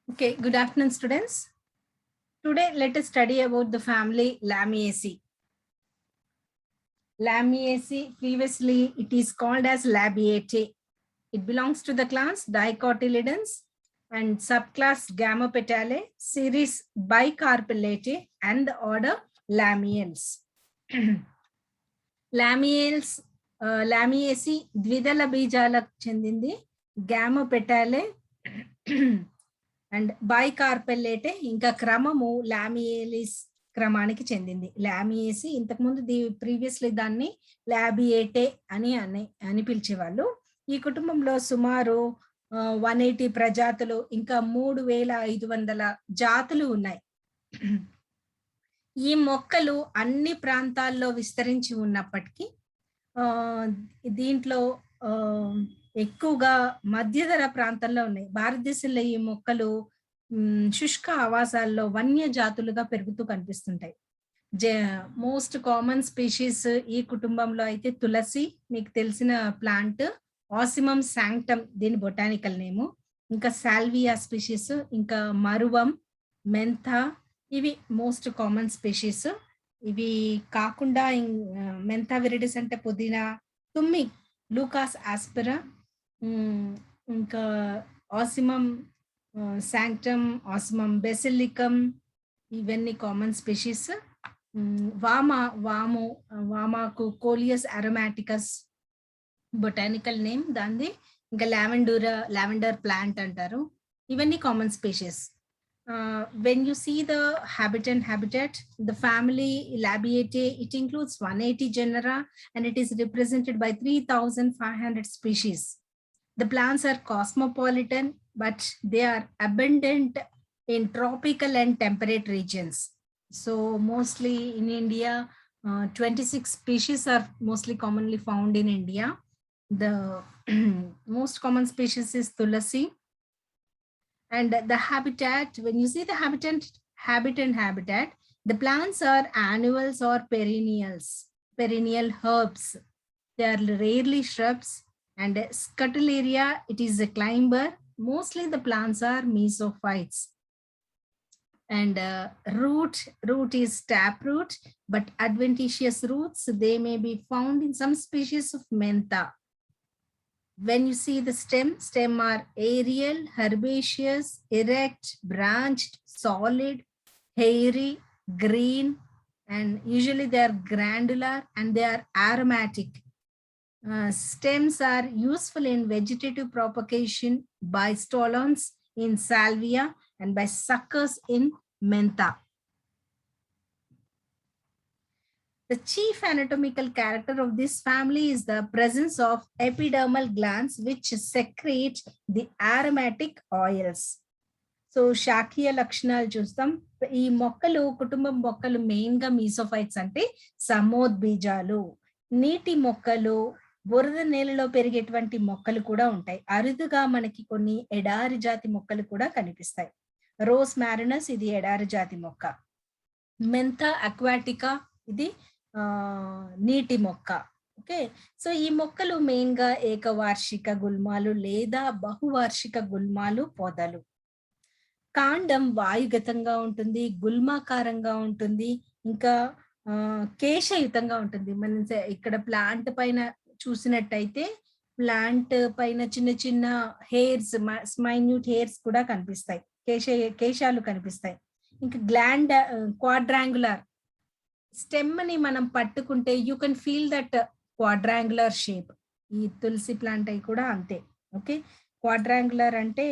Okay, good afternoon, students. Today, let us study about the family Lamiaceae. Lamiaceae, previously it is called as Labiatae. It belongs to the class Dicotyledons and subclass Gammopetalae, series Bicarpellatae, and the order Lamiales. Lamiales, Lamiaceae ద్విదళ బీజాలకు చెందింది. Gammopetalae and బైకార్పెల్లేటే ఇంకా క్రమము లామియేలిస్ క్రమానికి చెందింది. లామియేసి ఇంతకుముందు previously దాన్ని లాబియేటే అని పిలిచేవాళ్ళు. ఈ కుటుంబంలో సుమారు 180 ప్రజాతులు ఇంకా 3500 జాతులు ఉన్నాయి. ఈ మొక్కలు అన్ని ప్రాంతాల్లో విస్తరించి ఉన్నప్పటికీ దీంట్లో ఎక్కువగా మధ్యధర ప్రాంతాల్లో ఉన్నాయి. భారతదేశంలో ఈ మొక్కలు శుష్క ఆవాసాల్లో వన్య జాతులుగా పెరుగుతూ కనిపిస్తుంటాయి. మోస్ట్ కామన్ స్పీషీస్ ఈ కుటుంబంలో అయితే తులసి, మీకు తెలిసిన ప్లాంట్, ఆసిమం శాంక్టమ్ దీని బొటానికల్ నేము, ఇంకా సాల్వియా స్పీషీస్, ఇంకా మరువం, మెంథ, ఇవి మోస్ట్ కామన్ స్పీషీస్. ఇవి కాకుండా మెంథా విరిడిస్ అంటే పుదీనా, తుమ్మి, లూకాస్ ఆస్పెరా, ఇంకా ఆసిమం శాంక్టమ్, ఆసిమం బెసిలికమ్, ఇవన్నీ కామన్ స్పీషీస్. వామాకు కోలియస్ అరోమాటికస్ బొటానికల్ నేమ్ దాన్ని. ఇంకా లావెండర్ ప్లాంట్ అంటారు. ఇవన్నీ common species. When you see the habitat, the family Labiatae, it includes 180 genera and it is represented by 3,500 species. The plants are cosmopolitan, but they are abundant in tropical and temperate regions. So mostly in India, 26 species are mostly commonly found in India. The most common species is Tulasi. And the habitat, when you see the habitat, the plants are annuals or perennial herbs. They are rarely shrubs. And scuttle area, it is a climber. Mostly the plants are mesophytes. And root is taproot, but adventitious roots, they may be found in some species of mentha. When you see the stem are aerial, herbaceous, erect, branched, solid, hairy, green, and usually they are granular and they are aromatic. Stems are useful in vegetative propagation by stolons in salvia and by suckers in mentha. The chief anatomical character of this family is the presence of epidermal glands which secrete the aromatic oils. So శాఖీయ లక్షణాలు చూస్తాం. ఈ మొక్కలు, కుటుంబం మొక్కలు main గా mesophytes అంటే సమోద్బీజాలు. నీటి మొక్కలు, బురద నేలలో పెరిగేటువంటి మొక్కలు కూడా ఉంటాయి. అరుదుగా మనకి కొన్ని ఎడారి జాతి మొక్కలు కూడా కనిపిస్తాయి. రోస్ మ్యారినస్, ఇది ఎడారి జాతి మొక్క. మెంథా అక్వాటికా, ఇది నీటి మొక్క. ఓకే, సో ఈ మొక్కలు మెయిన్ గా ఏకవార్షిక గుల్మాలు లేదా బహువార్షిక గుల్మాలు పొదలు. కాండం వాయుగతంగా ఉంటుంది, గుల్మాకారంగా ఉంటుంది, ఇంకా కేశయుతంగా ఉంటుంది. మనం ఇక్కడ ప్లాంట్ పైన చూసినట్టయితే ప్లాంట్ పైన చిన్న చిన్న హెయిర్స్, మైన్యూట్ హెయిర్స్ కూడా కనిపిస్తాయి, కేశాలు కనిపిస్తాయి. ఇంకా గ్లాండ్ క్వాడ్రాంగులర్ స్టెమ్ ని మనం పట్టుకుంటే you can feel that quadrangular shape. ఈ తులసి ప్లాంట్ అయి కూడా అంతే. ఓకే, క్వాడ్రాంగులర్ అంటే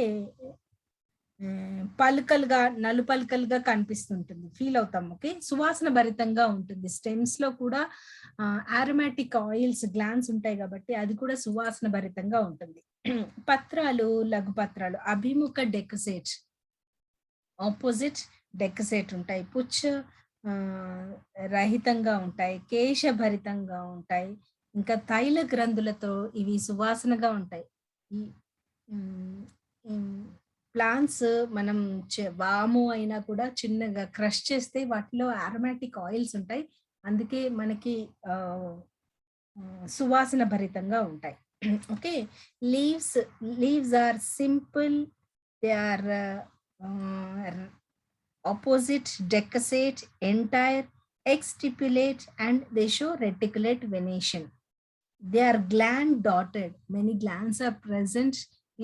పలుకలుగా, నలుపలుకలుగా కనిపిస్తుంటుంది, ఫీల్ అవుతాం. ఓకే, సువాసన భరితంగా ఉంటుంది. స్టెమ్స్ లో కూడా ఆరోమాటిక్ ఆయిల్స్, గ్లాండ్స్ ఉంటాయి కాబట్టి అది కూడా సువాసన భరితంగా ఉంటుంది. పత్రాలు, లఘుపత్రాలు అభిముఖ డెకసేట్, ఆపోజిట్ డెకసేట్ ఉంటాయి. పుచ్చ రహితంగా ఉంటాయి, కేశభరితంగా ఉంటాయి. ఇంకా తైల గ్రంథులతో ఇవి సువాసనగా ఉంటాయి. ఈ ప్లాంట్స్ మనం వాము అయినా కూడా చిన్నగా క్రష్ చేస్తే వాటిలో అరోమాటిక్ ఆయిల్స్ ఉంటాయి, అందుకే మనకి సువాసన భరితంగా ఉంటాయి. Okay, leaves are simple, they are opposite, decussate, entire, exstipulate, and they show reticulate venation. They are gland dotted. Many glands are present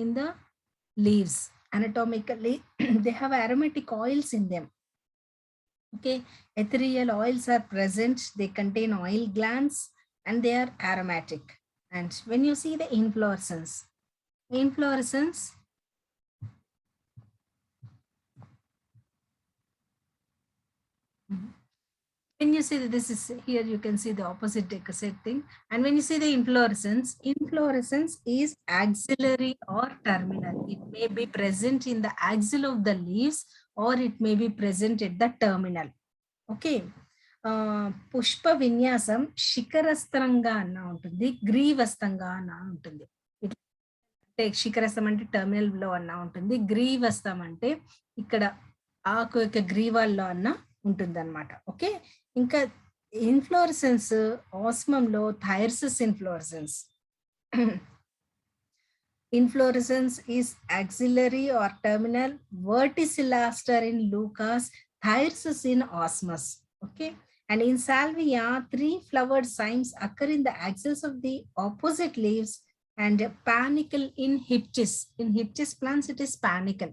in the leaves. Anatomically, they have aromatic oils in them. Okay, ethereal oils are present. They contain oil glands and they are aromatic. And when you see the inflorescence, when you see that this is here, you can see the opposite decussate thing. And when you see the inflorescence is axillary or terminal. It may be present in the axil of the leaves or it may be present at the terminal. Okay, Pushpa విన్యాసం శిఖరస్థంగా అన్న ఉంటుంది, గ్రీవస్థంగా అన్న ఉంటుంది. అంటే శిఖరస్థం అంటే terminal లో అన్న ఉంటుంది, గ్రీవస్థం అంటే ఇక్కడ ఆకు యొక్క గ్రీవాల్లో అన్న ఉంటుంది అనమాట. ఓకే, ఇంకా ఇన్ఫ్లోరసెన్స్ ఆస్మంలో thyrsus inflorescence. Inflorescence is axillary or terminal, verticillaster in Lucas, thyrsus in Osmus. Okay, and in Salvia, 3 flowered cymes occur in the axils of the opposite leaves and panicle in Hyptis. In Hyptis plants, it is panicle.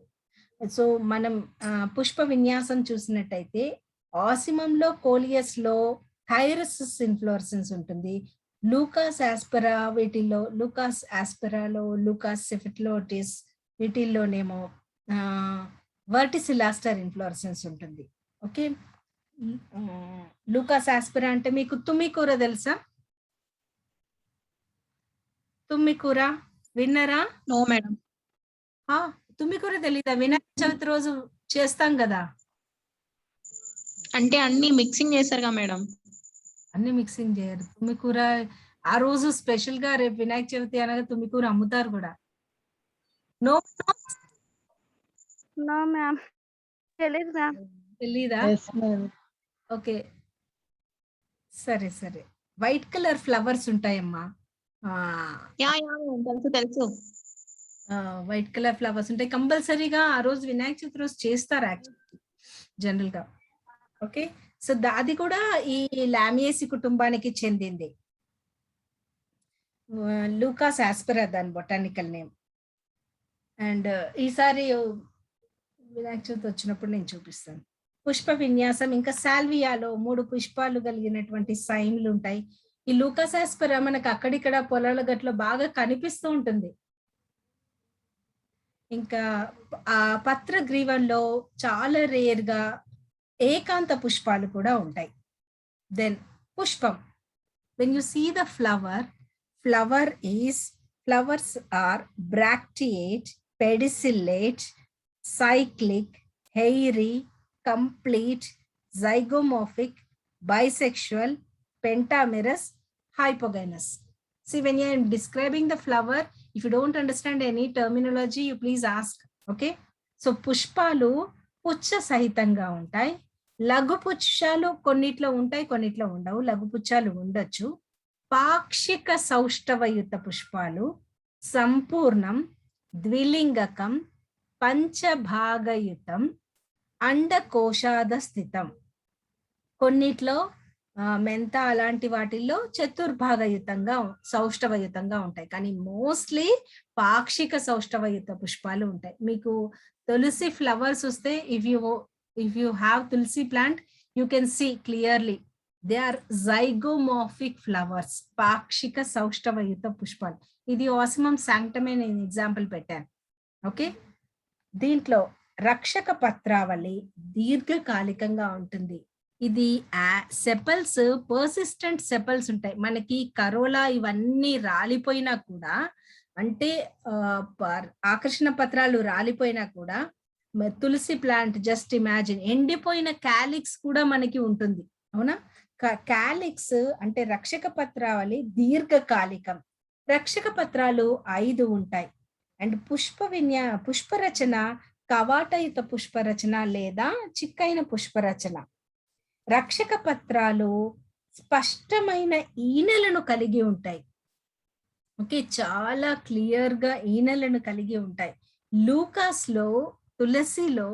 So, మనం పుష్ప విన్యాసం చూసినట్టయితే ఆసిమంలో కోలియస్లో థైరసిస్ inflorescence ఉంటుంది. లూకాస్ ఆస్పెరా వీటిల్లో, లూకాస్ ఆస్పెరాలో, లూకాస్ సెఫిట్లోటిస్ వీటిల్లోనేమో వర్టిసిలాస్టర్ inflorescence ఉంటుంది. Okay, లూకాస్ ఆస్పెరా అంటే మీకు తుమ్మికూర తెలుసా? తుమ్మికూర విన్నరా? No madam. తుమ్మికూర తెలీదా? వినాయక చవితి రోజు చేస్తాం కదా. అంటే అన్ని మిక్సింగ్ చేస్తారుగా మేడం? అన్ని మిక్సింగ్ చేయరు. తుమ్మికూర ఆ రోజు స్పెషల్ గా, రేపు వినాయక చవితి అనగా తుమ్మికూర అమ్ముతారు కూడా. నో నో మ్యామ్, తెలీదు మ్యామ్. తెలీదా? ఓకే, సరే సరే. వైట్ కలర్ ఫ్లవర్స్ ఉంటాయమ్మా. తెలుసు తెలుసు. వైట్ కలర్ ఫ్లవర్స్ ఉంటాయి. కంపల్సరీగా ఆ రోజు వినాయక చవితి రోజు చేస్తారు యాక్చువల్లీ జనరల్ గా. ఓకే, సో అది కూడా ఈ లామియేసి కుటుంబానికి చెందింది. లూకాస్ ఆస్పెరా దాని బొటానికల్ నేమ్. అండ్ ఈసారి వినాయక చవితి వచ్చినప్పుడు నేను చూపిస్తాను. పుష్ప విన్యాసం ఇంకా సాల్వియాలో 3 పుష్పాలు కలిగినటువంటి సైన్లు ఉంటాయి. ఈ లూకాస్ ఆస్పెరా మనకు అక్కడిక్కడ పొలాల గట్లో బాగా కనిపిస్తూ ఉంటుంది. ఇంకా ఆ పత్ర గ్రీవంలో చాలా రేర్ గా ఏకాంత పుష్పాలు కూడా ఉంటాయి. దెన్ పుష్పం, when you see the flowers are bracteate, pedicellate, cyclic, hairy, complete, zygomorphic, bisexual, pentamerous, hypogynous. See, when you are describing the flower, if you don't understand any terminology, you please ask. Okay, so పుష్పాలు పుచ్చ సహితంగా ఉంటాయి. లఘుపుచ్చాలు కొన్నిట్లో ఉంటాయి, కొన్నిట్లో ఉండవు. లఘుపుచ్చాలు ఉండొచ్చు. పాక్షిక సౌష్ఠవయుత పుష్పాలు, సంపూర్ణం, ద్విలింగకం, పంచభాగయుతం, అండకోశాద స్థితం. కొన్నిట్లో మెంత అలాంటి వాటిల్లో చతుర్భాగయుతంగా సౌష్ఠవయుతంగా ఉంటాయి. కానీ మోస్ట్లీ పాక్షిక సౌష్ఠవయుత పుష్పాలు ఉంటాయి. మీకు తులసి ఫ్లవర్స్ వస్తే, if you have tulsi plant, you can see clearly they are zygomorphic flowers. పాక్షిక సౌష్ఠవయుత పుష్పాలు. ఇది ఆసిమం శాంక్టమే నేను ఎగ్జాంపుల్ పెట్టాను. ఓకే, దీంట్లో రక్షక పత్రావళి దీర్ఘకాలికంగా ఉంటుంది. ఇది సెపల్స్, పర్సిస్టెంట్ సెపల్స్ ఉంటాయి. మనకి కరోలా ఇవన్నీ రాలిపోయినా కూడా, అంటే ఆకర్షణ పత్రాలు రాలిపోయినా కూడా, తులసి ప్లాంట్ జస్ట్ ఇమాజిన్, ఎండిపోయిన క్యాలిక్స్ కూడా మనకి ఉంటుంది. అవునా? క్యాలిక్స్ అంటే రక్షక పత్రావళి దీర్ఘకాలికం. రక్షక పత్రాలు 5 ఉంటాయి. అండ్ పుష్పరచన కవాటయుత పుష్పరచన లేదా చిక్కైన పుష్పరచన. రక్షక పత్రాలు స్పష్టమైన ఈనెలను కలిగి ఉంటాయి. ఓకే, చాలా క్లియర్ గా ఈనెలను కలిగి ఉంటాయి. లూకాస్ లో తులసిలో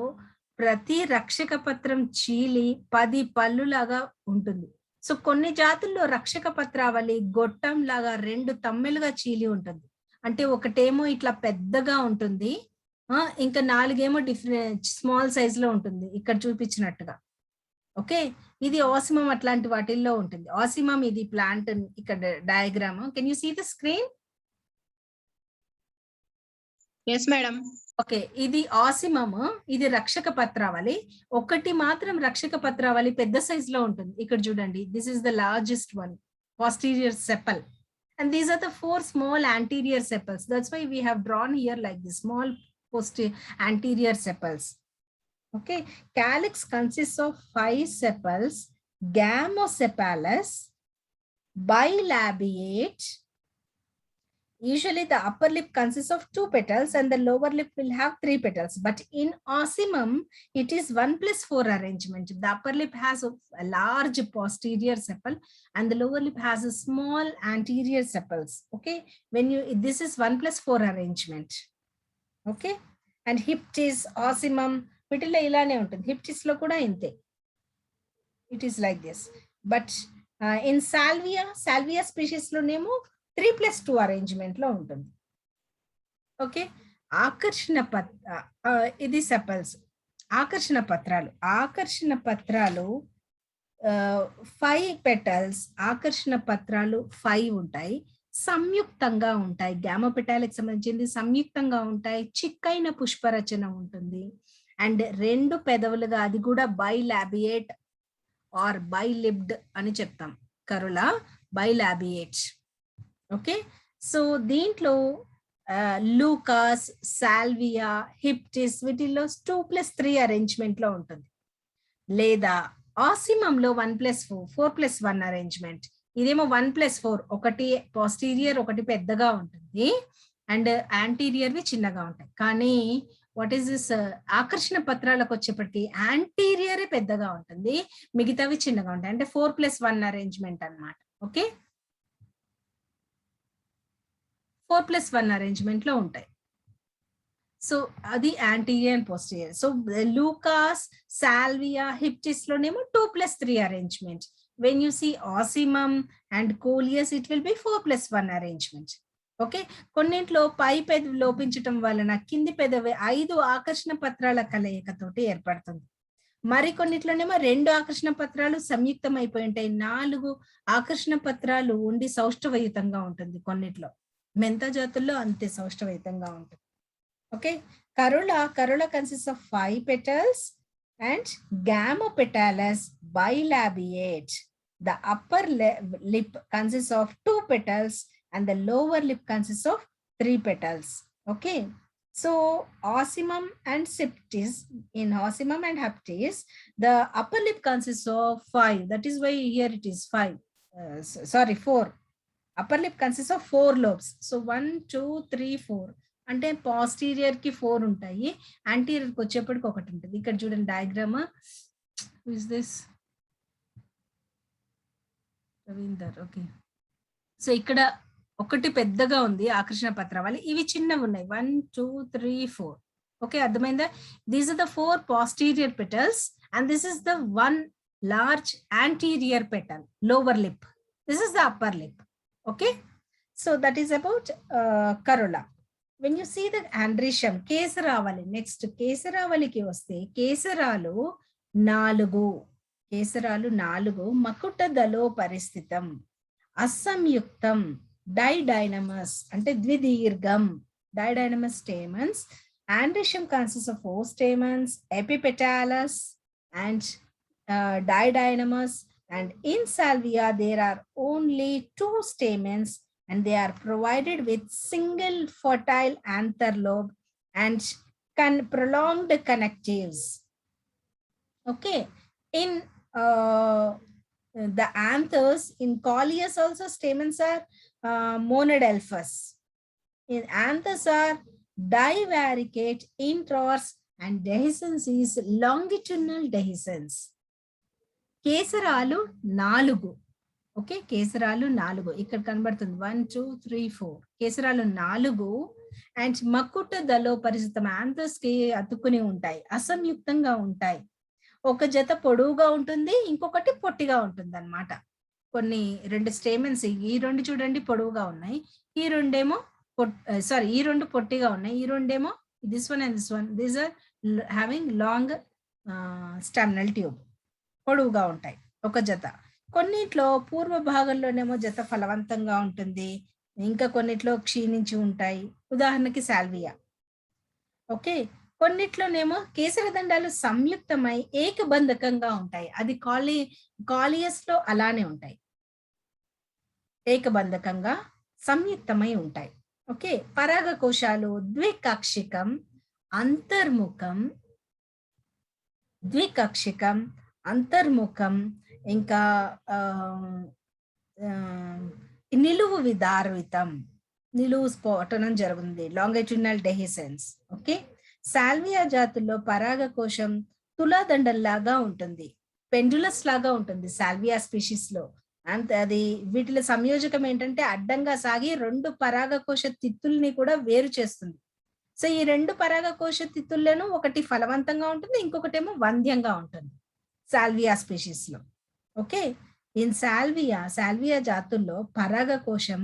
ప్రతి రక్షక పత్రం చీలి 10 పళ్ళులాగా ఉంటుంది. సో కొన్ని జాతుల్లో రక్షక పత్రావళి గొట్టం లాగా 2 తమ్మెలుగా చీలి ఉంటుంది. అంటే ఒకటేమో ఇట్లా పెద్దగా ఉంటుంది, ఇంకా 4 ఏమో డిఫరెంట్ స్మాల్ సైజ్ లో ఉంటుంది ఇక్కడ చూపించినట్టుగా. ఓకే, ఇది ఆసిమం అట్లాంటి వాటిల్లో ఉంటుంది. ఆసిమం ఇది ప్లాంట్, ఇక్కడ diagram. Can you see the screen? Yes madam. Okay, ఇది ఆసిమమ్, ఇది రక్షక పత్రావళి. ఒకటి మాత్రం రక్షక పత్రావళి పెద్ద సైజ్ లో ఉంటుంది. ఇక్కడ చూడండి, this is the largest one, posterior sepal, and these are the 4 small anterior sepals. That's why we have drawn here like this, small anterior sepals. Okay, calyx consists of 5 sepals, gamosepalous, bilabiate. Usually the upper lip consists of 2 petals and the lower lip will have 3 petals. But in Ocimum, it is 1+4 arrangement. The upper lip has a large posterior sepal and the lower lip has a small anterior sepals. Okay, this is 1+4 arrangement. Okay, and Hyptis, Ocimum, వీటిలో ఇలానే ఉంటుంది. Hyptis లో కూడా ఇంతే. It is like this. But in Salvia species లోనేమో 3+2 arrangement లో ఉంటుంది. Okay, ఇది sepals. ఆకర్షణ పత్రాలు 5 పెటల్స్. ఆకర్షణ పత్రాలు 5 ఉంటాయి, సంయుక్తంగా ఉంటాయి. గ్యామోపెటాలిక్ సంబంధించింది సంయుక్తంగా ఉంటాయి. చిక్కైన పుష్పరచన ఉంటుంది అండ్ 2 పెదవులుగా, అది కూడా బైలాబియేట్ ఆర్ బైలిబ్డ్ అని చెప్తాం. కరుళ బైలాబియేట్. ఓకే, సో దీంట్లో లూకాస్, సాల్వియా, హిప్టిస్ వీటిల్లో 2+3 అరేంజ్మెంట్ లో ఉంటుంది. లేదా ఆసిమంలో 1+4, 4+1 అరేంజ్మెంట్. ఇదేమో 1+4, ఒకటి పోస్టీరియర్, ఒకటి పెద్దగా ఉంటుంది అండ్ యాంటీరియర్వి చిన్నగా ఉంటాయి. కానీ వాట్ ఈస్ దిస్, ఆకర్షణ పత్రాలకు వచ్చేప్పటికి యాంటీరియరే పెద్దగా ఉంటుంది, మిగతావి చిన్నగా ఉంటాయి. అంటే 4+1 అరేంజ్మెంట్ అన్నమాట. ఓకే, 4+1 అరేంజ్మెంట్ లో ఉంటాయి. సో అది anterior and posterior. So leucas, salvia, hyptis లోనేమో 2+3 arrangement. When you see ocimum and coleus, it will be 4+1 arrangement. Okay, కొన్నింట్లో పై పెదవి లోపించటం వలన కింది పెదవి 5 ఆకర్షణ పత్రాల కలయికతోటి ఏర్పడుతుంది. మరికొన్నిట్లోనేమో 2 ఆకర్షణ పత్రాలు సంయుక్తం అయిపోయి ఉంటాయి, 4 ఆకర్షణ పత్రాలు ఉండి సౌష్ఠవయుతంగా ఉంటుంది. కొన్నిట్లో మెంత జాతుల్లో అంతే సౌష్ఠవయుతంగా ఉంటుంది. Okay, corolla consists of 5 petals and Gamopetalous bilabiate. The upper lip consists of 2 petals and the lower lip consists of 3 petals. Okay, so Ocimum and Hyptis, in Ocimum and Hyptis, the upper lip consists of 5. That is why here it is 5. 4. Upper lip consists of 4 lobes. So 1, 2, 3, 4. అంటే పాస్టీరియర్ కి 4 ఉంటాయి, anterior కి వచ్చేప్పటికి 1 ఉంటుంది. ఇక్కడ చూడండి diagram. Is this Ravinder? Okay, so ఇక్కడ ఒకటి పెద్దగా ఉంది ఆకర్షణ పత్రావళి, ఇవి చిన్నవి ఉన్నాయి 1, 2, 3, 4. ఓకే, అర్థమైందా? These are the 4 posterior petals and this is the 1 large anterior petal, lower lip. This is the upper lip. Okay, so that is about Corolla. When you see the andrecium, కేసరావళి, next కేసరావళికి వస్తే కేసరాలు 4 మకుట దలో పరిస్థితం, అసంయుక్తం, didynamous అంటే ద్విదీర్ఘం, didynamous stamens. Andrecium consists of 4 stamens, epipetalous and didynamous. And in Salvia, there are only 2 stamens and they are provided with single fertile anther lobe and prolonged connectives. Okay, in the anthers, in Coleus also stamens are monadelphous. In anthers are divaricate, intrors and dehiscence is longitudinal dehiscence. కేసరాలు 4. Okay, కేసరాలు 4 ఇక్కడ కనబడుతుంది 1, 2, 3, 4. కేసరాలు 4 and మకుట దళోపరిస్థితం anthers కి అతుక్కుని ఉంటాయి, అసంయుక్తంగా ఉంటాయి. ఒక జత పొడవుగా ఉంటుంది, ఇంకొకటి పొట్టిగా ఉంటుంది అన్నమాట. కొన్ని 2 స్టేమెన్స్, ఈ 2 చూడండి పొడవుగా ఉన్నాయి, ఈ రెండేమో ఈ 2 పొట్టిగా ఉన్నాయి, ఈ రెండేమో this one and this one, these are having long staminal tube, పొడవుగా ఉంటాయి ఒక జత. కొన్నిట్లో పూర్వ భాగంలోనేమో జత ఫలవంతంగా ఉంటుంది, ఇంకా కొన్నిట్లో క్షీణించి ఉంటాయి, ఉదాహరణకి సాల్వియా. ఓకే, కొన్నిట్లోనేమో కేసరదండాలు సంయుక్తమై ఏకబంధకంగా ఉంటాయి, అది కాలియస్ లో అలానే ఉంటాయి, ఏకబంధకంగా సంయుక్తమై ఉంటాయి. ఓకే, పరాగకోశాలు ద్వికక్షికం, అంతర్ముఖం, అంతర్ముఖం, ఇంకా నిలువు విదార్వితం, నిలువు స్ఫోటనం జరుగుతుంది, లాంగిట్యూడినల్ డెహిసెన్స్. ఓకే, సాల్వియా జాతుల్లో పరాగకోశం తులాదండల్లాగా ఉంటుంది, పెండులస్ లాగా ఉంటుంది సాల్వియా స్పీషీస్ లో. అది వీటిలో సంయోజకం ఏంటంటే అడ్డంగా సాగి 2 పరాగకోశ తిత్తుల్ని కూడా వేరు చేస్తుంది. సో ఈ 2 పరాగకోశ తిత్తుల్లోనూ ఒకటి ఫలవంతంగా ఉంటుంది, ఇంకొకటేమో వంధ్యంగా ఉంటుంది సాల్వియా స్పీషీస్ లో. ఓకే, ఇన్ సాల్వియా జాతుల్లో పరాగకోశం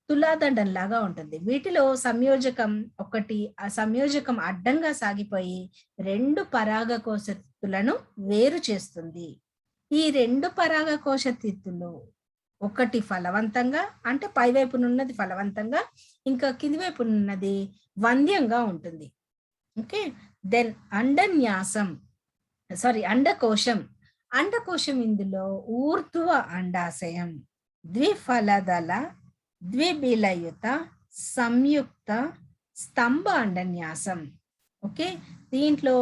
తులాదండం లాగా ఉంటుంది. వీటిలో ఆ సంయోజకం అడ్డంగా సాగిపోయి 2 పరాగకోశ తిత్తులను వేరు చేస్తుంది. ఈ 2 పరాగకోశ తిత్తులు ఒకటి ఫలవంతంగా, అంటే పైవైపునున్నది ఫలవంతంగా, ఇంకా కింది వైపునున్నది వంధ్యంగా ఉంటుంది. ఓకే, దెన్ అండకోశం ఇందులో ఊర్ధ్వ అండాశయం, ద్విఫలదళ, ద్విబిలయుత, సంయుక్త, స్తంభ అండన్యాసం. ఓకే, దీంట్లో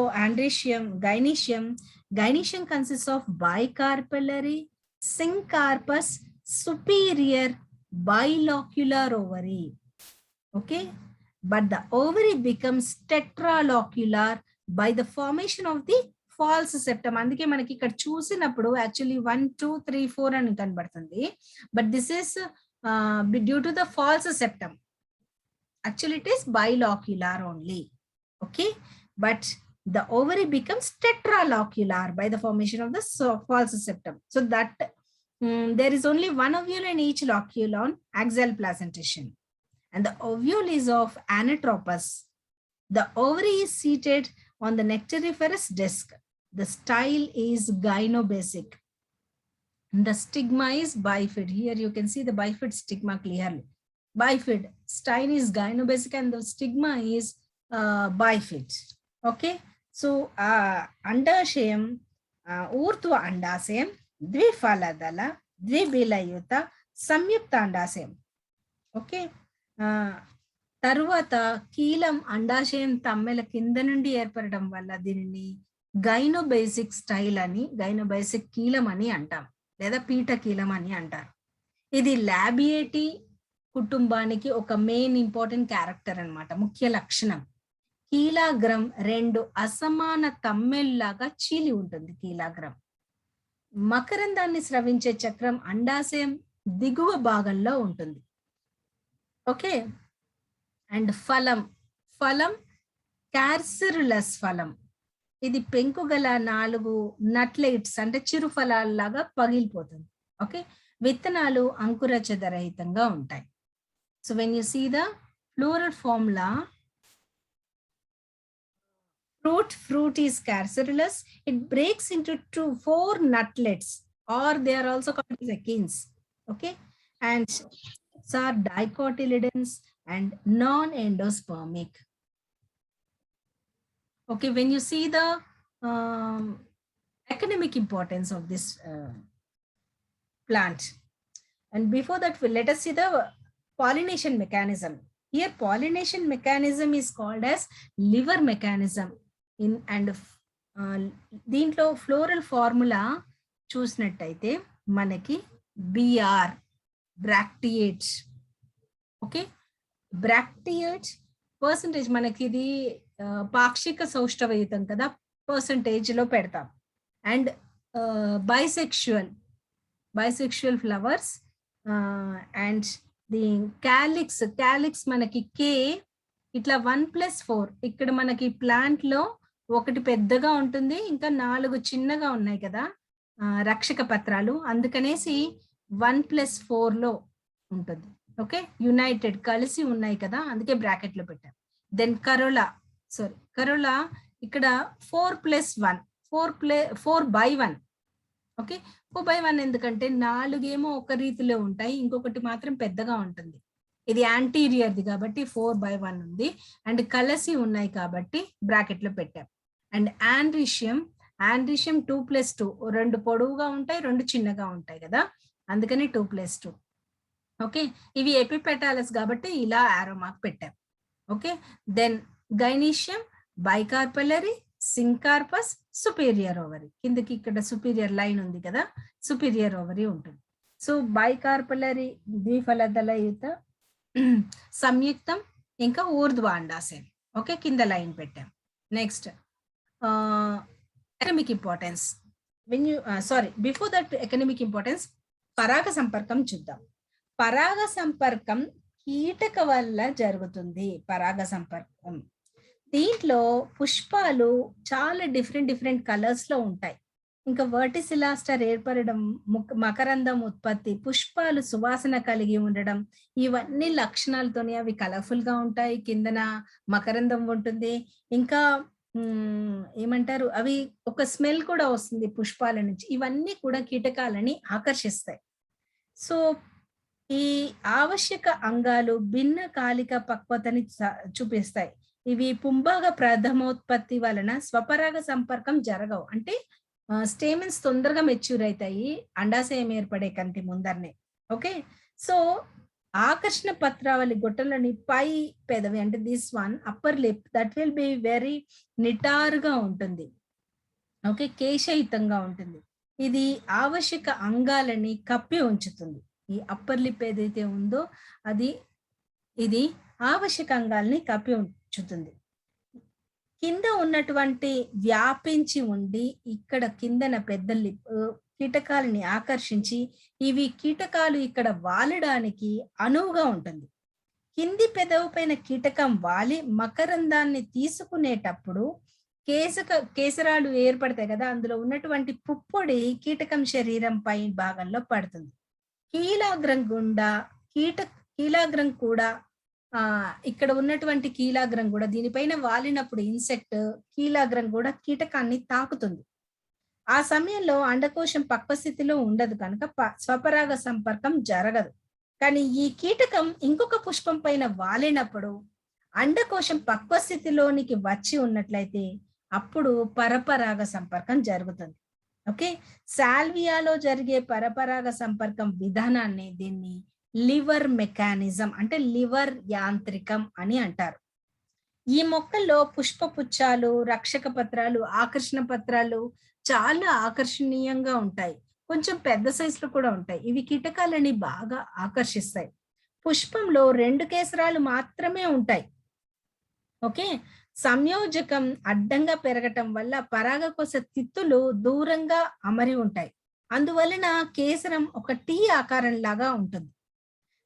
gynoecium consist of bicarpellary, syncarpous, superior bilocular ovary. Okay, but the ovary becomes tetralocular by the formation of the false septum. అందుకే మనకి ఇక్కడ చూసినప్పుడు యాక్చువల్లీ 1 2 3 4 అని కనబడుతుంది, but this is due to the false septum. Actually it is bilocular only. Okay, but the ovary becomes tetralocular by the formation of the false septum, so that there is only one ovule in each locule on axial placentation, and the ovule is of anatropous. The ovary is seated on the nectariferous disc. The style is gynobasic. The stigma is bifid. Here you can see the bifid stigma clearly. Bifid, style is gynobasic and the stigma is bifid. Okay, so andashayam, Urdhva అండాశయం, ద్విఫలదళ, ద్విబిలయుత, Samyukta అండాశయం. Okay, తరువాత కీలం అండాశయం తమ్మెల కింద నుండి ఏర్పడడం వల్ల దీనిని గైనోబేసిక్ style అని, గైనోబేసిక్ కీలం అని అంటాం, లేదా పీఠ కీలం అని అంటారు. ఇది లాబియేటి కుటుంబానికి ఒక మెయిన్ ఇంపార్టెంట్ క్యారెక్టర్ అన్నమాట, ముఖ్య లక్షణం. కీలాగ్రం 2 అసమాన తమ్మెల్లాగా చీలి ఉంటుంది కీలాగ్రం. మకరందాన్ని స్రవించే చక్రం అండాశయం దిగువ భాగంలో ఉంటుంది. ఓకే, అండ్ ఫలం క్యార్సిరులస్ ఫలం. ఇది పెంకుగల 4 నట్లైట్స్ అంటే చిరు ఫలాల్లాగా పగిలిపోతుంది. ఓకే, విత్తనాలు అంకురచదరహితంగా ఉంటాయి. So when you see the floral formula, fruit is carcerulous. It breaks into 4 nutlets, or they are also called as achenes. Okay, and are dicotyledons and non-endospermic. Okay, when you see the academic importance of this plant, and before that let us see the pollination mechanism. Here pollination mechanism is called as liver mechanism. And దీంట్లో floral formula చూసినట్టయితే మనకి BR, బ్రాక్టియేట్స్. Okay, బ్రాక్టియేట్స్ percentage మనకి ఇది పాక్షిక సౌష్ఠవయుతం కదా, percentage లో పెడతాం. And bisexual flowers, and the calyx మనకి K ఇట్లా 1+4 ఇక్కడ మనకి ప్లాంట్ లో ఒకటి పెద్దగా ఉంటుంది, ఇంకా 4 చిన్నగా ఉన్నాయి కదా రక్షక పత్రాలు, అందుకనేసి 1+4 లో ఉంటుంది. ఓకే, యునైటెడ్ కలిసి ఉన్నాయి కదా, అందుకే బ్రాకెట్ లో పెట్టాం. దెన్ కరోలా ఇక్కడ 4+1 4/1. ఓకే, 4/1 ఎందుకంటే 4 ఏమో ఒక రీతిలో ఉంటాయి, ఇంకొకటి మాత్రం పెద్దగా ఉంటుంది. ఇది యాంటీరియర్ది కాబట్టి 4/1 ఉంది, అండ్ కలసి ఉన్నాయి కాబట్టి బ్రాకెట్ లో పెట్టాం. అండ్ ఆండ్రిషియం 2+2, 2 పొడవుగా ఉంటాయి, 2 చిన్నగా ఉంటాయి కదా, అందుకని 2+2. ఓకే, ఇవి ఎపిపెటాలస్ కాబట్టి ఇలా ఆరో మార్క్ పెట్టాం. Okay, then gynoecium bicarpellary, syncarpous, superior ovary. కిందకి ఇక్కడ సుపీరియర్ లైన్ ఉంది కదా, సుపీరియర్ ఓవరీ ఉంటుంది. సో బైకార్పలరీ ద్విఫలదళయుత సంయుక్తం, ఇంకా ఊర్ధ్వ అండాశయం. ఓకే, కింద లైన్ పెట్టాం. Next economic importance. Before that economic importance, పరాగ సంపర్కం చూద్దాం. పరాగ సంపర్కం కీటక వల్ల జరుగుతుంది. పరాగ సంపర్కం దీంట్లో పుష్పాలు చాలా డిఫరెంట్ కలర్స్ లో ఉంటాయి. ఇంకా వర్టిసిలాస్టర్ ఏర్పడడం, మకరందం ఉత్పత్తి, పుష్పాలు సువాసన కలిగి ఉండడం, ఇవన్నీ లక్షణాలతోనే అవి కలర్ఫుల్ గా ఉంటాయి. కిందన మకరందం ఉంటుంది, ఇంకా ఏమంటారు, అవి ఒక స్మెల్ కూడా వస్తుంది పుష్పాల నుంచి. ఇవన్నీ కూడా కీటకాలని ఆకర్షిస్తాయి. సో ఈ ఆవశ్యక అంగాలు భిన్న కాలిక పక్వతని చూపిస్తాయి. ఇవి పుంభాగ ప్రథమోత్పత్తి వలన స్వపరాగ సంపర్కం జరగవు. అంటే స్టేమిన్స్ తొందరగా మెచ్యూర్ అవుతాయి అండాశయం ఏర్పడే కంటి ముందరనే. ఓకే, సో ఆకర్షణ పత్రావళి గొట్టలని పై పెదవి, అంటే this one upper lip, that will be very నిటారుగా ఉంటుంది. ఓకే, కేశయుతంగా ఉంటుంది. ఇది ఆవశ్యక అంగాలని కప్పి ఉంచుతుంది. ఈ అప్పర్ లిప్ ఏదైతే ఉందో ఇది ఆవశ్యక అంగాల్ని కప్పి ఉంచుతుంది. కింద ఉన్నటువంటి వ్యాపించి ఉండి ఇక్కడ కిందన పెద్ద లిప్ కీటకాలని ఆకర్షించి ఇవి కీటకాలు ఇక్కడ వాలడానికి అనువుగా ఉంటుంది. కింది పెదవు పైన కీటకం వాలి మకరందాన్ని తీసుకునేటప్పుడు కేసరాలు ఏర్పడతాయి కదా, అందులో ఉన్నటువంటి పుప్పొడి కీటకం శరీరం పై భాగంలో పడుతుంది. కీలాగ్రం కూడా ఇక్కడ ఉన్నటువంటి కీలాగ్రం కూడా దీనిపైన వాలినప్పుడు ఇన్సెక్ట్ కీలాగ్రం కూడా కీటకాన్ని తాకుతుంది. ఆ సమయంలో అండకోశం పక్వ స్థితిలో ఉండదు కనుక స్వపరాగ సంపర్కం జరగదు. కానీ ఈ కీటకం ఇంకొక పుష్పం పైన వాలినప్పుడు అండకోశం పక్వ స్థితిలోనికి వచ్చి ఉన్నట్లయితే అప్పుడు పరపరాగ సంపర్కం జరుగుతుంది. ఓకే, సాల్వియాలో జరిగే పరపరాగ సంపర్కం విధానాన్ని దీన్ని లివర్ మెకానిజం, అంటే లివర్ యాంత్రికం అని అంటారు. ఈ మొక్కల్లో పుష్పపుచ్చాలు, రక్షక పత్రాలు, ఆకర్షణ పత్రాలు చాలా ఆకర్షణీయంగా ఉంటాయి. కొంచెం పెద్ద సైజులో కూడా ఉంటాయి. ఇవి కీటకాలని బాగా ఆకర్షిస్తాయి. పుష్పంలో 2 కేసరాలు మాత్రమే ఉంటాయి. ఓకే, సంయోజకం అడ్డంగా పెరగటం వల్ల పరాగకోశ తిత్తులు దూరంగా అమరి ఉంటాయి. అందువలన కేసరం ఒక టీ ఆకారం లాగా ఉంటుంది.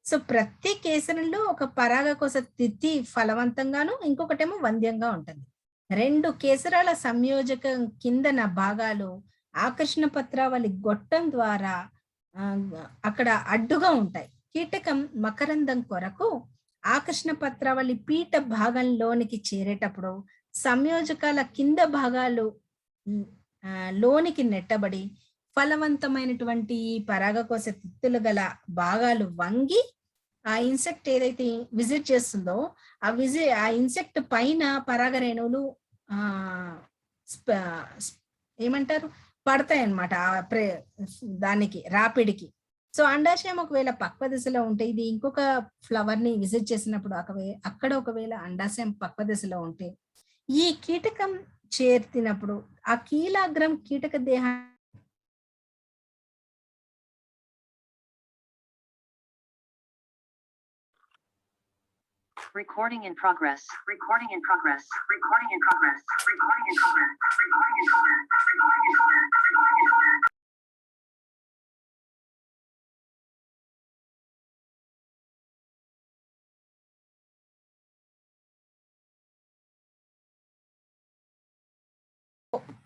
సో ప్రతి కేసరంలో ఒక పరాగకోశ తిత్తి ఫలవంతంగాను, ఇంకొకటేమో వంద్యంగా ఉంటుంది. 2 కేసరాల సంయోజకం కిందన భాగాలు ఆకర్షణ పత్రావళి గొట్టం ద్వారా అక్కడ అడ్డుగా ఉంటాయి. కీటకం మకరందం కొరకు ఆకర్షణ పత్రావళి పీఠ భాగంలోనికి చేరేటప్పుడు సంయోజకాల కింద భాగాలు లోనికి నెట్టబడి ఫలవంతమైనటువంటి పరాగకోశ తిత్తులు గల భాగాలు వంగి ఆ ఇన్సెక్ట్ ఏదైతే విజిట్ చేస్తుందో ఆ ఇన్సెక్ట్ పైన పరాగరేణువులు ఏమంటారు పడతాయి అన్నమాట దానికి రాపిడికి. సో అండాశయం ఒకవేళ పక్వ దిశలో ఉంటే, ఇది ఇంకొక ఫ్లవర్ ని విజిట్ చేసినప్పుడు అక్కడ ఒకవేళ అండాశయం పక్వ దిశలో ఉంటే ఈ కీటకం చేర్తినప్పుడు ఆ కీలాగ్రం కీటక దేహాన్ని Recording in progress. Recording in progress. Recording in progress. Recording in progress. Recording in progress. Recording in progress. Recording in progress.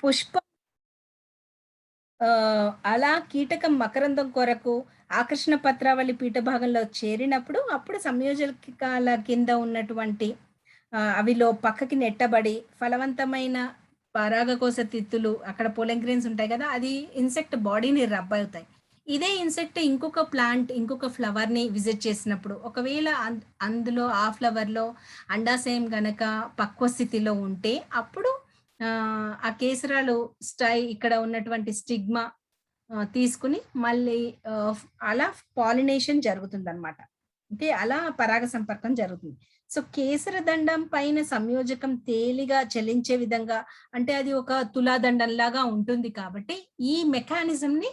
పుష్పం అలా కీటకం మకరందం కొరకు ఆకర్షణ పత్రావళి పీఠభాగంలో చేరినప్పుడు అప్పుడు సంయోజకాల కింద ఉన్నటువంటి అవిలో పక్కకి నెట్టబడి ఫలవంతమైన పరాగకోశ తిత్తులు అక్కడ పోలెన్ గ్రెయిన్స్ ఉంటాయి కదా, అది ఇన్సెక్ట్ బాడీని రబ్ అవుతాయి. ఇదే ఇన్సెక్ట్ ఇంకొక ప్లాంట్ ఇంకొక ఫ్లవర్ ని విజిట్ చేసినప్పుడు ఒకవేళ అందులో ఆ ఫ్లవర్ లో అండాశయం గనక పక్వ స్థితిలో ఉంటే అప్పుడు ఆ కేసరాలు ఇక్కడ ఉన్నటువంటి స్టిగ్మా తీసుకుని మళ్ళీ అలా పాలినేషన్ జరుగుతుంది అనమాట. ఓకే, అలా పరాగ సంపర్కం జరుగుతుంది. సో కేసర దండం పైన సంయోజకం తేలిగా చలించే విధంగా, అంటే అది ఒక తులాదండం లాగా ఉంటుంది కాబట్టి ఈ మెకానిజం ని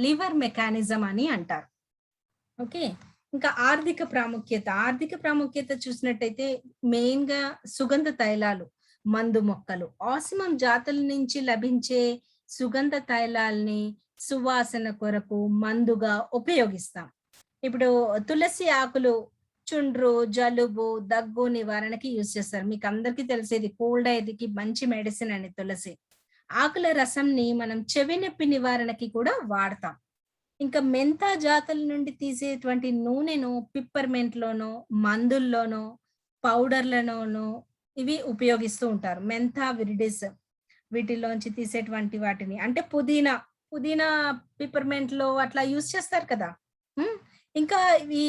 లివర్ మెకానిజం అని అంటారు. ఓకే, ఇంకా ఆర్థిక ప్రాముఖ్యత చూసినట్టయితే మెయిన్ గా సుగంధ తైలాలు, మందు మొక్కలు, ఆసిమం జాతుల నుంచి లభించే సుగంధ తైలాల్ని సువాసన కొరకు మందుగా ఉపయోగిస్తాం. ఇప్పుడు తులసి ఆకులు చుండ్రు, జలుబు, దగ్గు నివారణకి యూజ్ చేస్తారు. మీకు అందరికీ తెలిసేది కోల్డ్ అయ్యేదికి మంచి మెడిసిన్ అని తులసి. ఆకుల రసంని మనం చెవి నొప్పి నివారణకి కూడా వాడతాం. ఇంకా మెంతా జాతుల నుండి తీసేటువంటి నూనెను పిప్పర్మెంట్ లోనో మందుల్లోనో పౌడర్లలోనో ఇవి ఉపయోగిస్తూ ఉంటారు. మెంతా విరిడిస్ వీటిలోంచి తీసేటువంటి వాటిని, అంటే పుదీనా పిప్పర్మెంట్ లో అట్లా యూజ్ చేస్తారు కదా. ఇంకా ఇవి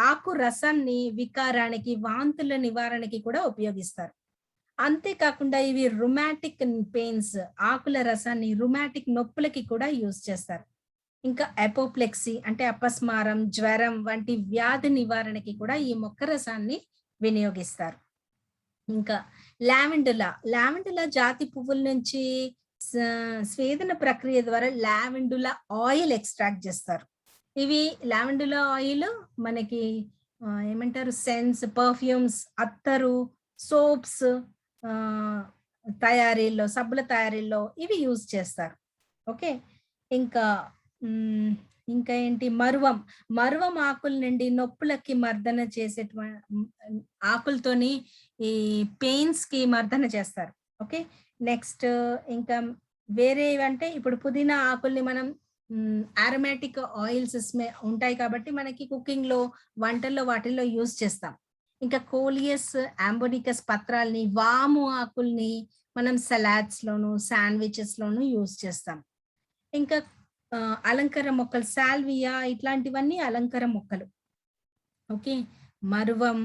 ఆకు రసాన్ని వికారానికి, వాంతుల నివారణకి కూడా ఉపయోగిస్తారు. అంతేకాకుండా ఇవి రుమాటిక్ పెయిన్స్, ఆకుల రసాన్ని రుమాటిక్ నొప్పులకి కూడా యూజ్ చేస్తారు. ఇంకా అపోప్లెక్సీ అంటే అపస్మారం, జ్వరం వంటి వ్యాధి నివారణకి కూడా ఈ మొక్క రసాన్ని వినియోగిస్తారు. ఇంకా లావెండులా జాతి పువ్వుల నుంచి స్వేదన ప్రక్రియ ద్వారా లావెండులా ఆయిల్ ఎక్స్ట్రాక్ట్ చేస్తారు. ఇవి లావెండులా ఆయిల్ మనకి ఏమంటారు, సెన్స్, పర్ఫ్యూమ్స్, అత్తరు, సోప్స్ తయారీలో, సబ్బుల తయారీలో ఇవి యూజ్ చేస్తారు. ఓకే, ఇంకా ఏంటి, మరువం ఆకుల నుండి నొప్పులకి మర్దన చేసేటువంటి ఆకులతోని ఈ పెయిన్స్ కి మర్దన చేస్తారు. ఓకే, నెక్స్ట్ ఇంకా వేరే అంటే ఇప్పుడు పుదీనా ఆకుల్ని మనం అరోమాటిక్ ఆయిల్స్ ఉంటాయి కాబట్టి మనకి కుకింగ్ లో, వంటల్లో వాటిల్లో యూజ్ చేస్తాం. ఇంకా కోలియస్ అంబోనికస్ పత్రాల్ని, వాము ఆకుల్ని మనం సలాడ్స్ లోను, శాండ్విచెస్ లోను యూజ్ చేస్తాం. ఇంకా అలంకార మొక్కలు, సాల్వియా ఇట్లాంటివన్నీ అలంకార మొక్కలు. ఓకే, మరువం,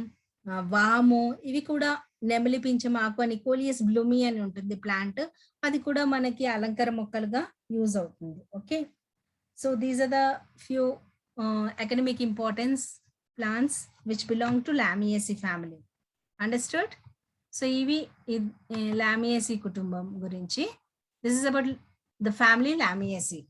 వాము ఇవి కూడా నెమలి పింఛం ఆకు అని, కోలియస్ బ్లూమి అని ఉంటుంది ప్లాంట్, అది కూడా మనకి అలంకార మొక్కలుగా యూజ్ అవుతుంది. Okay, so these are the few academic importance plants which belong to Lamiaceae family. Understood? So ఇవి Lamiaceae కుటుంబం గురించి. This is about the family Lamiaceae.